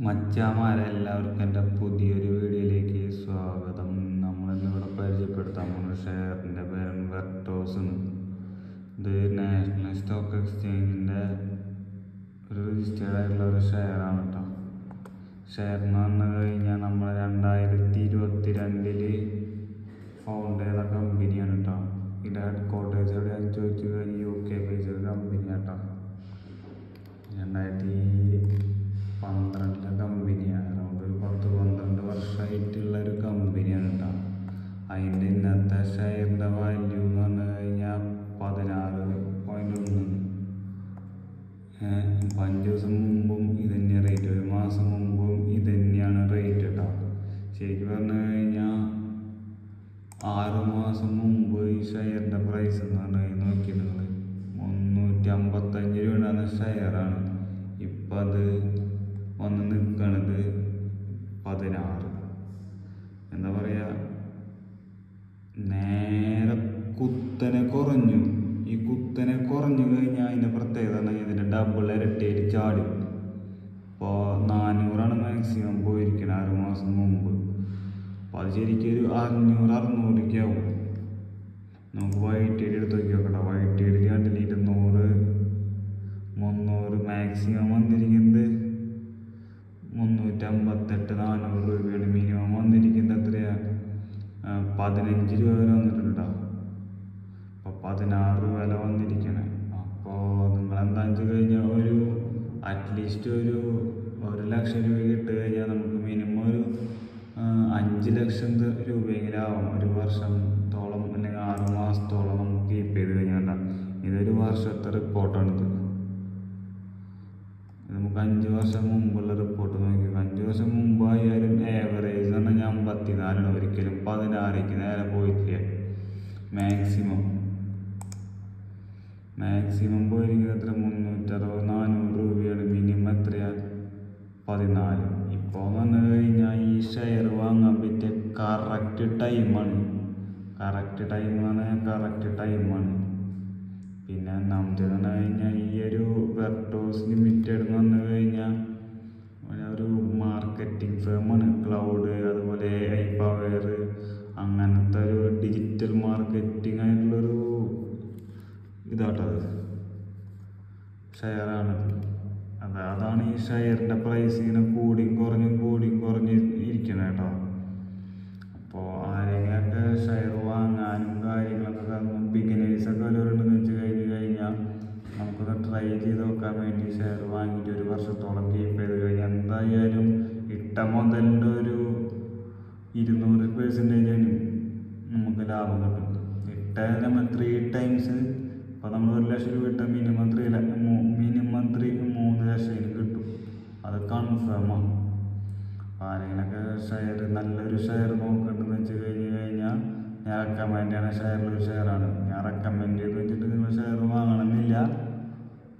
മച്ചാമാരെല്ലാവർക്കും എൻ്റെ പുതിയൊരു വീഡിയോയിലേക്ക് സ്വാഗതം. നമ്മളിന്നിവിടെ പരിചയപ്പെടുത്താൻ പോകുന്ന ഷെയറിൻ്റെ പേര് വെർട്ടോസ്. ഇത് നാഷണൽ സ്റ്റോക്ക് എക്സ്ചേഞ്ചിൻ്റെ ഒരു രജിസ്റ്റേർഡ് ആയിട്ടുള്ള ഒരു ഷെയറാണ് കേട്ടോ. ഷെയർ എന്ന് പറഞ്ഞു കഴിഞ്ഞാൽ നമ്മൾ 2022 ഫൗണ്ട് ചെയ്ത കമ്പനിയാണ് കേട്ടോ. ഇതിൻ്റെ ഹെഡ് ക്വാർട്ടേഴ്സ് എവിടെയാണെന്ന് ചോദിച്ചു കഴിഞ്ഞാൽ UK ബേസ്ഡ് കമ്പനിയാണ് കേട്ടോ. 2012 കമ്പനിയാണ്. അറൗണ്ട് ഒരു 10-12 വർഷമായിട്ടുള്ള ഒരു കമ്പനിയാണ് കേട്ടോ. അതിൻ്റെ ഇന്നത്തെ ഷെയറിൻ്റെ വാല്യൂ എന്ന് പറഞ്ഞു കഴിഞ്ഞാൽ 16.1. 5 ദിവസം മുമ്പും ഇത് തന്നെയാണ് റേറ്റ്, ഒരു മാസം മുമ്പും ഇത് തന്നെയാണ് റേറ്റ് കേട്ടോ. ശരിക്കും പറഞ്ഞു കഴിഞ്ഞാൽ 6 മാസം മുമ്പ് ഈ ഷെയറിൻ്റെ പ്രൈസ് എന്ന് പറഞ്ഞു കഴിഞ്ഞാൽ നോക്കിയിട്ടുള്ളത് 355 രൂപയാണ് ഷെയറാണ്. ഇപ്പം അത് വന്ന് നിൽക്കണത് 16. എന്താ പറയുക, നേരെ കുത്തനെ കുറഞ്ഞു. ഈ കുത്തനെ കുറഞ്ഞു കഴിഞ്ഞാൽ അതിൻ്റെ പ്രത്യേകത എന്ന് പറഞ്ഞാൽ ഇതിൻ്റെ ഡബിൾ ഇരട്ടിയായിട്ട് ചാടും. ഇപ്പോൾ 400 മാക്സിമം പോയിരിക്കണം 6 മാസം മുമ്പ്. അപ്പോൾ അത് ശരിക്കും ഒരു 500-600 ആവും. നമുക്ക് YTD എടുത്ത് നോക്കി നോക്കട്ടെ. YTD കണ്ടില്ല 200-300 മാക്സിമം വന്നിരിക്കുന്നത് 358-400 രൂപയാണ്. മിനിമം വന്നിരിക്കുന്നത് എത്രയാണ്, 15 രൂപ വരെ വന്നിട്ടുണ്ട്. അപ്പോൾ 16 വില വന്നിരിക്കണേ. അപ്പോൾ നിങ്ങൾ എന്താണെന്ന് വെച്ച് കഴിഞ്ഞാൽ ഒരു അറ്റ്ലീസ്റ്റ് ഒരു 1 ലക്ഷം രൂപ ഇട്ട് കഴിഞ്ഞാൽ നമുക്ക് മിനിമം ഒരു 5 ലക്ഷം രൂപയെങ്കിലും ആവും. ഒരു വർഷത്തോളം അല്ലെങ്കിൽ 6 മാസത്തോളം നമുക്ക് കീപ്പ് ചെയ്ത് കഴിഞ്ഞാൽ. ഇതൊരു വർഷത്തെ റിപ്പോർട്ടാണിത്. നമുക്ക് 5 വർഷം മുമ്പുള്ള റിപ്പോർട്ട് നോക്കി. 5 വർഷം മുമ്പായാലും ആവറേജ് എന്ന് പറഞ്ഞാൽ 54ആണ്. ഒരിക്കലും 16ക്ക് നേരെ പോയിട്ടില്ല. മാക്സിമം പോയിരിക്കുന്നത് എത്ര, 360-400 രൂപയാണ്. മിനിമം എത്രയാണ്, 14. ഇപ്പോൾ എന്ന് പറഞ്ഞു കഴിഞ്ഞാൽ ഈ ഷെയർ വാങ്ങാൻ പറ്റിയ കറക്റ്റ് ടൈമാണ്. പിന്നെ ഒന്നാമത്തേന്ന് പറഞ്ഞു കഴിഞ്ഞാൽ ഈ ഒരു വെർട്ടോസ് ലിമിറ്റഡ് എന്ന് പറഞ്ഞു കഴിഞ്ഞാൽ ഒരു മാർക്കറ്റിംഗ് ഫേമാണ്. ക്ലൗഡ്, അതുപോലെ ഐപവർ, അങ്ങനത്തെ ഒരു ഡിജിറ്റൽ മാർക്കറ്റിംഗ് ആയിട്ടുള്ളൊരു ഇതാട്ടത് ഷെയറാണത്. അതാണ് ഈ ഷെയറിൻ്റെ പ്രൈസ് ഇങ്ങനെ കൂടിയും കുറഞ്ഞ് ഇരിക്കണം കേട്ടോ. അപ്പോൾ ആരെങ്കിലൊക്കെ ഷെയർ വാങ്ങാനും കാര്യങ്ങളൊക്കെ ബിഗിനേഴ്സൊക്കെ വല്ലവരുണ്ടെന്ന് വെച്ച് കഴിഞ്ഞാൽ നമുക്കൊന്ന് ട്രൈ ചെയ്ത് നോക്കാൻ വേണ്ടി ഷെയർ വാങ്ങിയിട്ട് 1 വർഷത്തോളം കീപ്പ് ചെയ്ത് കഴിഞ്ഞാൽ എന്തായാലും ഇട്ട മുതലിൻ്റെ ഒരു 200% നമുക്ക് ലാഭം കിട്ടും. ഇട്ട നമ്മൾ 3 ടൈംസ്. ഇപ്പോൾ നമ്മൾ 1 ലക്ഷം രൂപ ഇട്ടാൽ മിനിമം 3 ലക്ഷം കിട്ടും. അത് കൺഫേമാണ്. അപ്പോൾ ആരെങ്കിലൊക്കെ നല്ലൊരു ഷെയർ നോക്കണ്ടെന്ന് വെച്ച് കഴിഞ്ഞാൽ ഞാൻ റെക്കമെൻഡ് ചെയ്യണ ഷെയറിലൊരു ഷെയറാണ്. ഞാൻ റെക്കമെൻഡ് ചെയ്ത് വെച്ചിട്ട് നിങ്ങൾ ഷെയർ വാങ്ങണമെന്നില്ല.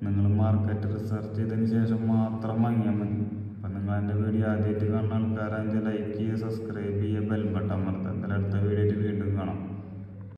നിങ്ങൾ മാർക്കറ്റ് റിസർച്ച് ചെയ്തതിന് ശേഷം മാത്രം വാങ്ങിയാൽ മതി. അപ്പം നിങ്ങൾ എൻ്റെ വീഡിയോ ആദ്യമായിട്ട് കാണുന്ന ആൾക്കാരാണെങ്കിൽ ലൈക്ക് ചെയ്യുക, സബ്സ്ക്രൈബ് ചെയ്യുക, ബെൽ ബട്ടൺ അമർത്തുക. എന്തായാലും അടുത്ത വീഡിയോയിൽ വീണ്ടും കാണാം.